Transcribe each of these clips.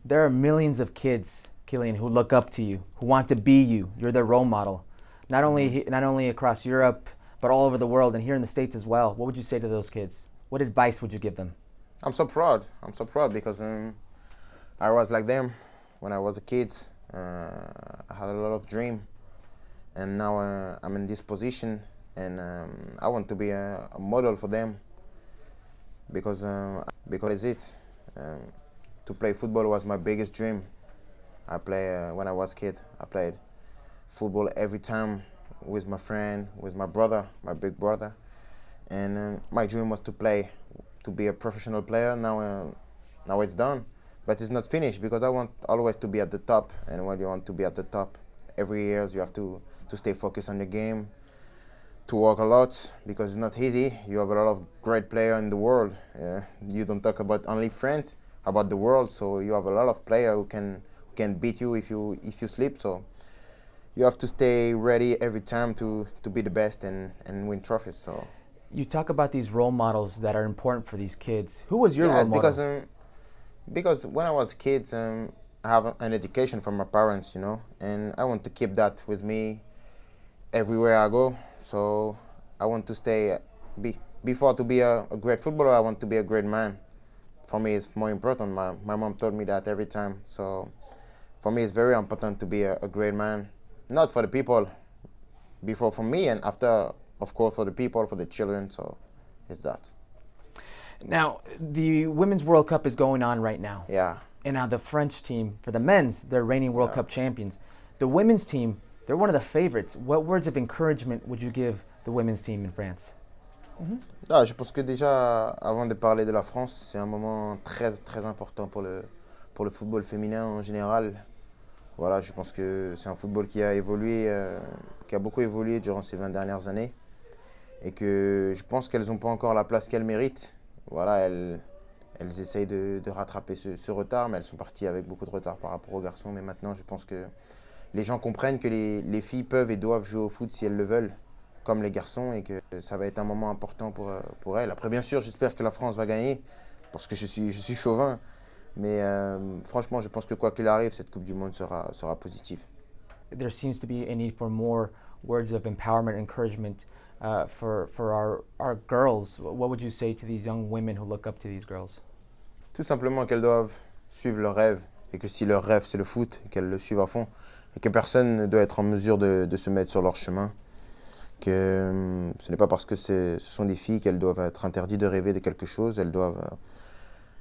There are millions of kids, Kylian, who look up to you, who want to be you. You're their role model, not only across Europe, but all over the world and here in the States as well. What would you say to those kids? What advice would you give them? I'm so proud. I'm so proud because I was like them when I was a kid. I had a lot of dream, and now I'm in this position, and I want to be a model for them because it's it. To play football was my biggest dream. I play when I was a kid. I played football every time with my friend, with my brother, my big brother, and my dream was to be a professional player. Now it's done, but it's not finished because I want always to be at the top. And when you want to be at the top, every year you have to stay focused on the game, to work a lot because it's not easy. You have a lot of great players in the world. You don't talk about only France, about the world. So you have a lot of players who can beat you if you sleep. So you have to stay ready every time to be the best and win trophies. So You talk about these role models that are important for these kids. Who was your role model? Because when I was a kid, I have an education from my parents, and I want to keep that with me everywhere I go. So I want to stay. Before to be a great footballer, I want to be a great man. For me, it's more important. My mom told me that every time. So for me, it's very important to be a great man, not for the people, before for me, and after, of course, for the people, for the children. So it's that. Now, the Women's World Cup is going on right now. Yeah. And now the French team, for the men's, they're reigning World Cup champions. The women's team, they're one of the favorites. What words of encouragement would you give the women's team in France? Je pense que déjà, avant de parler de la France, c'est un moment très, très important pour le football féminin en général. Voilà, je pense que c'est un football qui a évolué, qui a beaucoup évolué durant ces 20 dernières années. Et que je pense qu'elles n'ont pas encore la place qu'elles méritent. Voilà, elles essayent de rattraper ce retard, mais elles sont parties avec beaucoup de retard par rapport aux garçons. Mais maintenant, je pense que les gens comprennent que les filles peuvent et doivent jouer au foot si elles le veulent, comme les garçons, et que ça va être un moment important pour elles. Après, bien sûr, j'espère que la France va gagner, parce que je suis chauvin. Mais franchement, je pense que quoi qu'il arrive, cette Coupe du Monde sera positive. There seems to be a need for more words of empowerment, encouragement for our girls. What would you say to these young women who look up to these girls? Tout simplement qu'elles doivent suivre leurs rêves, et que si leur rêve c'est le foot, qu'elles le suivent à fond, et que personne ne doit être en mesure de se mettre sur leur chemin. Que ce n'est pas parce que ce sont des filles qu'elles doivent être interdites de rêver de quelque chose. Elles doivent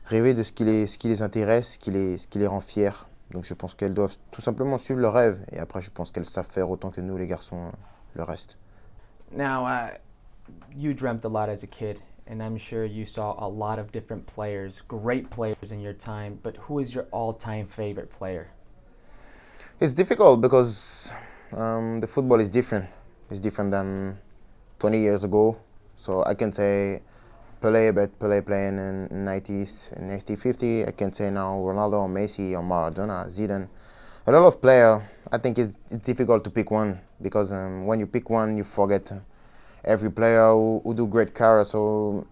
rêver de ce qui les intéresse, ce qui les rend fiers. Donc je pense qu'elles doivent tout simplement suivre leurs rêves. Et après, je pense qu'elles savent faire autant que nous, les garçons, le reste. Now, you dreamt a lot as a kid, and I'm sure you saw a lot of different players, great players in your time, but who is your all-time favorite player? It's difficult because the football is different. It's different than 20 years ago. So I can say Pele, but Pele playing in 90s, in 1950. I can say now Ronaldo or Messi or Maradona, Zidane. A lot of players. I think it's difficult to pick one because when you pick one, you forget every player who do great career. So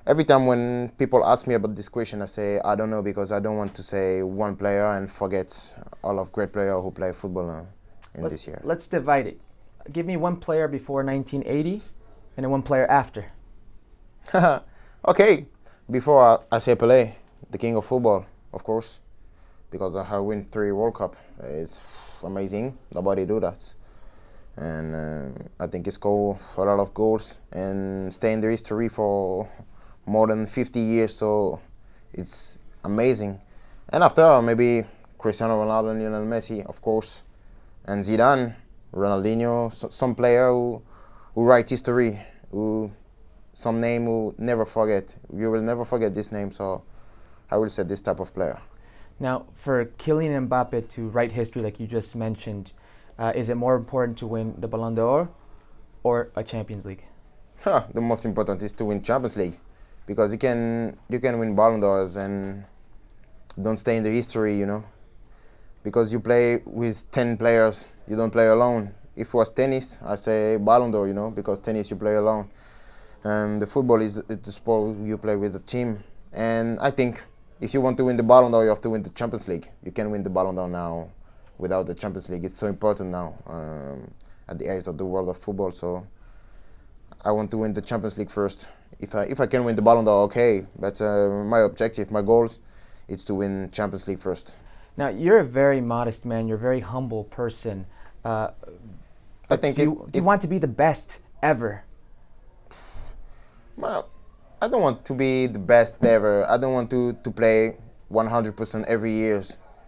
every time when people ask me about this question, I say I don't know because I don't want to say one player and forget all of great players who play football this year. Let's divide it. Give me one player before 1980 and then one player after. Okay. Before I say Pele, the king of football, of course, because I have won 3 World Cup. It's amazing. Nobody do that. And I think he scored a lot of goals and stay in the history for more than 50 years. So it's amazing. And after, maybe Cristiano Ronaldo and Lionel Messi, of course, and Zidane, Ronaldinho, some player who write history, some name who never forget. You will never forget this name, so I will say this type of player. Now, for Kylian Mbappe to write history like you just mentioned, is it more important to win the Ballon d'Or or a Champions League? The most important is to win Champions League, because you can win Ballon d'Ors and don't stay in the history, because you play with 10 players, you don't play alone. If it was tennis, I say Ballon d'Or, because tennis you play alone. And the football is the sport you play with a team. And I think if you want to win the Ballon d'Or, you have to win the Champions League. You can't win the Ballon d'Or now without the Champions League. It's so important now at the eyes of the world of football. So I want to win the Champions League first. If I can win the Ballon d'Or, okay. But my objective, my goals, is to win Champions League first. Now, you're a very modest man. You're a very humble person. I think you want to be the best ever. Well, I don't want to be the best ever. I don't want to play 100% every year,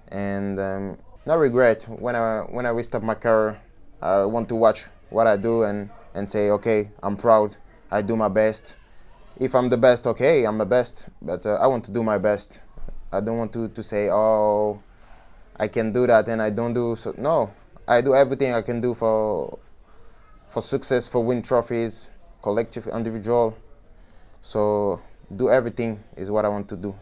and no regret. When I restart my career, I want to watch what I do and say, okay, I'm proud. I do my best. If I'm the best, okay, I'm the best. But I want to do my best. I don't want to say, oh, I can do that and I don't do so. No, I do everything I can do for success, for win trophies, collective, individual. So do everything is what I want to do.